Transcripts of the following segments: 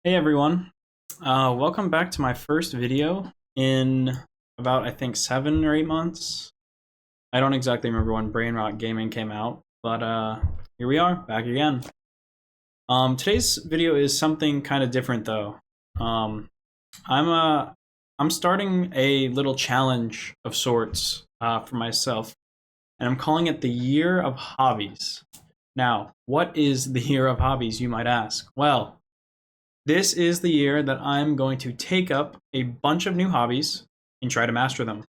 Hey everyone, welcome back to my first video in about I think 7 or 8 months. I don't exactly remember when Brain Rot Gaming came out, but here we are, back again. Today's video is something kind of different though. Um, I'm starting a little challenge of sorts for myself, and I'm calling it the Year of Hobbies. Now, what is the Year of Hobbies, you might ask? Well, this is the year that I'm going to take up a bunch of new hobbies and try to master them.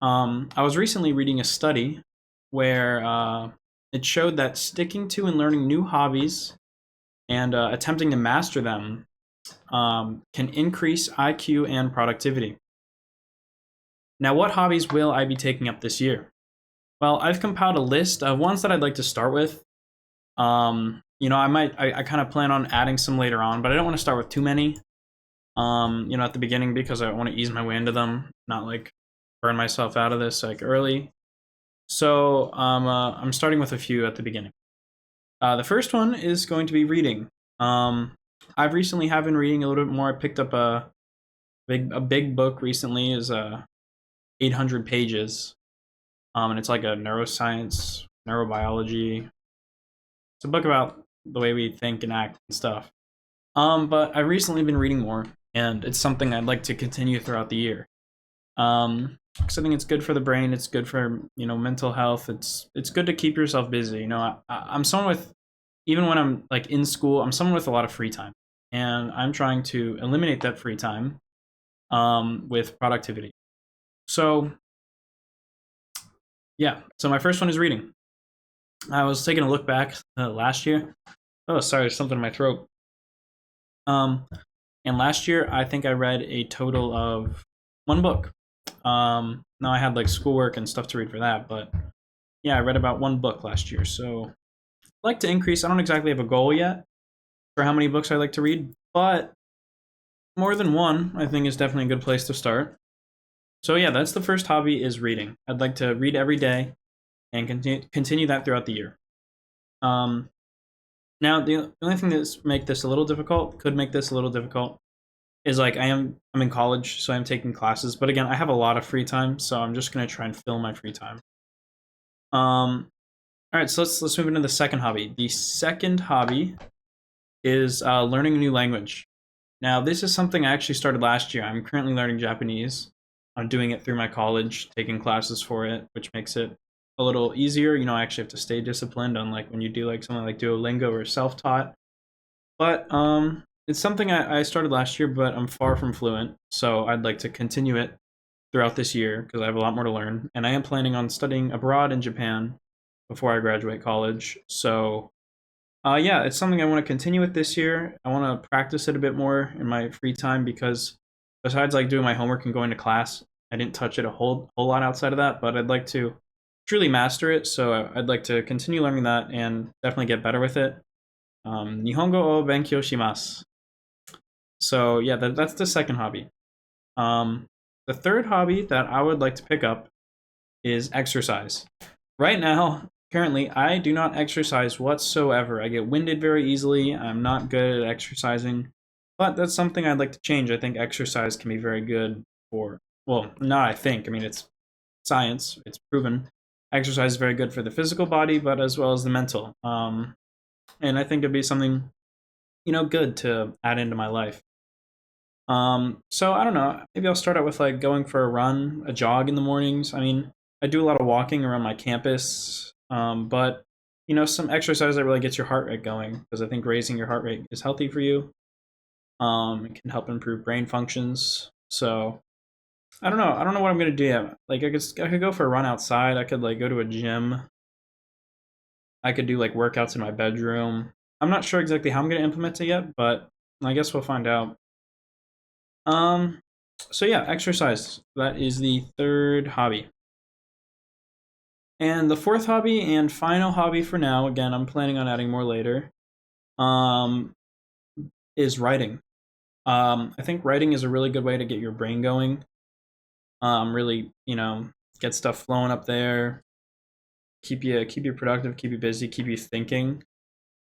I was recently reading a study where it showed that sticking to and learning new hobbies and attempting to master them can increase IQ and productivity. Now, what hobbies will I be taking up this year? Well, I've compiled a list of ones that I'd like to start with. I kind of plan on adding some later on, but I don't want to start with too many. At the beginning because I want to ease my way into them, not like burn myself out of this like early. So I'm starting with a few at the beginning. The first one is going to be reading. I've recently have been reading a little bit more. I picked up a big book recently, is 800 pages, and it's like a neuroscience, neurobiology. It's a book about the way we think and act and stuff. But I've recently been reading more, and it's something I'd like to continue throughout the year. Because I think it's good for the brain. It's good for mental health. It's good to keep yourself busy. I'm someone with, even when I'm like in school, I'm someone with a lot of free time, and I'm trying to eliminate that free time with productivity. So yeah, so my first one is reading. I was taking a look back last year. Oh, sorry, there's something in my throat. And last year, I think I read a total of one book. Now I had like schoolwork and stuff to read for that, but yeah, I read about one book last year. So I'd like to increase. I don't exactly have a goal yet for how many books I like to read, but more than one, I think, is definitely a good place to start. So yeah, that's the first hobby, is reading. I'd like to read every day and continue that throughout the year. Now, the only thing that's make this a little difficult, could make this a little difficult, is like I'm in college, so I'm taking classes. But again, I have a lot of free time, so I'm just gonna try and fill my free time. All right, so let's move into the second hobby. The second hobby is learning a new language. Now, this is something I actually started last year. I'm currently learning Japanese. I'm doing it through my college, taking classes for it, which makes it a little easier. I actually have to stay disciplined, unlike when you do like something like Duolingo or self-taught. But it's something I started last year, but I'm far from fluent, so I'd like to continue it throughout this year because I have a lot more to learn. And I am planning on studying abroad in Japan before I graduate college. So yeah, it's something I want to continue with this year. I want to practice it a bit more in my free time because besides like doing my homework and going to class, I didn't touch it a whole lot outside of that, but I'd like to truly master it. So I'd like to continue learning that and definitely get better with it. Nihongo o benkyou shimasu. So yeah, that's the second hobby. The third hobby that I would like to pick up is exercise. Right now, currently, I do not exercise whatsoever. I get winded very easily. I'm not good at exercising, but that's something I'd like to change. I think exercise can be very good for, well, not I think. I mean, it's science. It's proven. Exercise is very good for the physical body, but as well as the mental. And I think it'd be something, good to add into my life. So I don't know. Maybe I'll start out with like going for a run, a jog in the mornings. I mean, I do a lot of walking around my campus, but some exercise that really gets your heart rate going because I think raising your heart rate is healthy for you. It can help improve brain functions. So I don't know. I don't know what I'm gonna do yet. Like I could go for a run outside. I could like go to a gym. I could do like workouts in my bedroom. I'm not sure exactly how I'm gonna implement it yet, but I guess we'll find out. Um, so yeah, exercise. That is the third hobby. And the fourth hobby and final hobby for now, again, I'm planning on adding more later, um, is writing. I think writing is a really good way to get your brain going. Really, get stuff flowing up there, keep you productive, keep you busy, keep you thinking.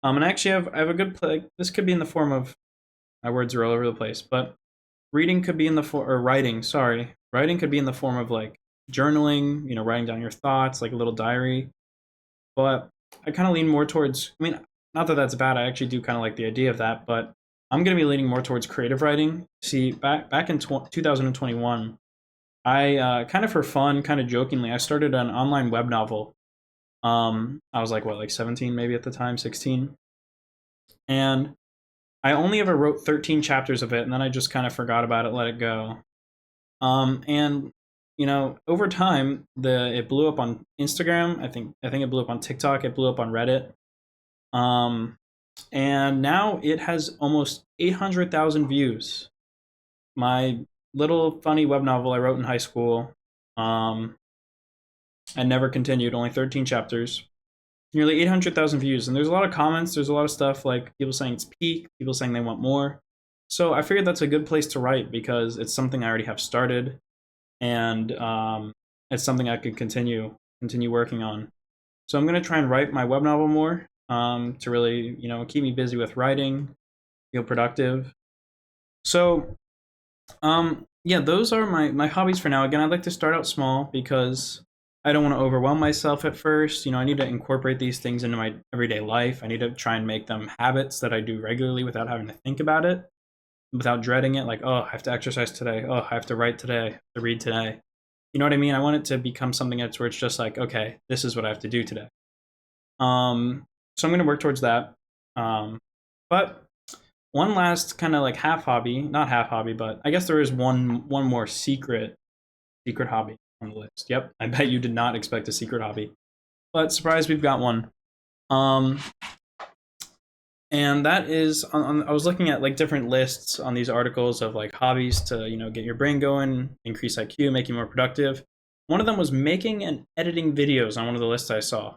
And I actually have a good play. This could be in the form of My words are all over the place. But reading could be in the form, or writing, sorry. Writing could be in the form of like journaling, you know, writing down your thoughts, like a little diary. But I kind of lean more towards, I mean, not that that's bad. I actually do kind of like the idea of that, but I'm going to be leaning more towards creative writing. See, back in 2021, I kind of for fun, kind of jokingly, I started an online web novel. I was like, what, like 17 maybe at the time, 16. And I only ever wrote 13 chapters of it, and then I just kind of forgot about it, let it go. And you know, over time, it blew up on Instagram. I think it blew up on TikTok. It blew up on Reddit. Um, and now it has almost 800,000 views. My little funny web novel I wrote in high school. Um, I never continued. Only 13 chapters. Nearly 800,000 views, and there's a lot of comments. There's a lot of stuff like people saying it's peak, people saying they want more. So I figured that's a good place to write because it's something I already have started, and it's something I could continue working on. So I'm gonna try and write my web novel more to really, you know, keep me busy with writing, feel productive. So yeah, those are my hobbies for now. Again, I'd like to start out small because I don't want to overwhelm myself at first. You know, I need to incorporate these things into my everyday life. I need to try and make them habits that I do regularly without having to think about it, without dreading it. Like, oh, I have to exercise today. Oh, I have to write today. I have to read today. You know what I mean? I want it to become something that's where it's just like, okay, this is what I have to do today. So I'm going to work towards that. But one last kind of like half hobby, not half hobby, but I guess there is one more secret hobby on the list. Yep, I bet you did not expect a secret hobby, but surprise, we've got one. Um, and that is I was looking at like different lists on these articles of like hobbies to, you know, get your brain going, increase IQ, make you more productive. One of them was making and editing videos on one of the lists I saw,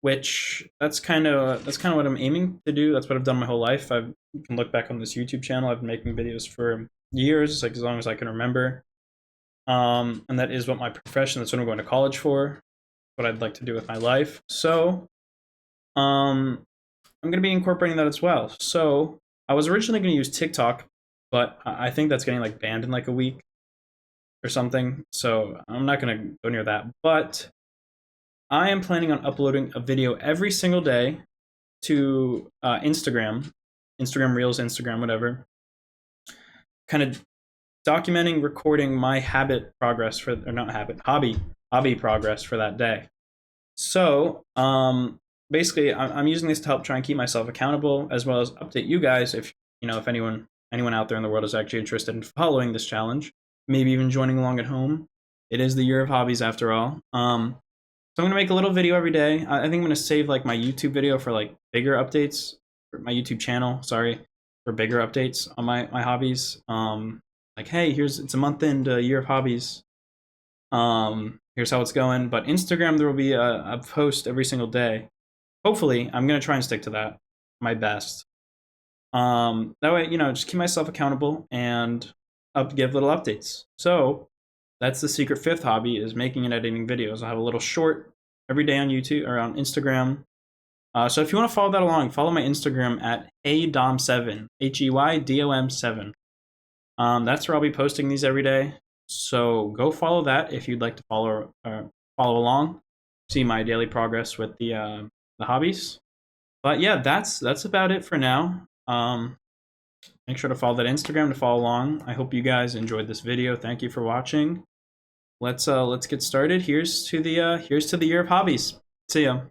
which that's kind of what I'm aiming to do. That's what I've done my whole life. You can look back on this YouTube channel. I've been making videos for years, like as long as I can remember. And that is what my profession, that's what I'm going to college for, what I'd like to do with my life. So I'm going to be incorporating that as well. So I was originally going to use TikTok, but I think that's getting like banned in like a week or something. So I'm not going to go near that. But I am planning on uploading a video every single day to Instagram Reels, Instagram, whatever. Kind of documenting, recording my hobby progress for that day. So basically, I'm using this to help try and keep myself accountable, as well as update you guys if anyone out there in the world is actually interested in following this challenge, maybe even joining along at home. It is the year of hobbies after all. So I'm gonna make a little video every day. I think I'm gonna save like my YouTube video for like bigger updates, or my YouTube channel, sorry, for bigger updates on my hobbies. Like, hey, it's a month into a year of hobbies. Here's how it's going. But Instagram, there will be a post every single day. Hopefully, I'm gonna try and stick to that, my best. That way, you know, just keep myself accountable and give little updates. So that's the secret fifth hobby, is making and editing videos. I'll have a little short every day on YouTube or on Instagram. So if you want to follow that along, follow my Instagram at heydom7, HEYDOM7. That's where I'll be posting these every day. So go follow that if you'd like to follow along, see my daily progress with the hobbies. But yeah, that's about it for now. Make sure to follow that Instagram to follow along. I hope you guys enjoyed this video. Thank you for watching. Let's get started. Here's to the year of hobbies. See ya.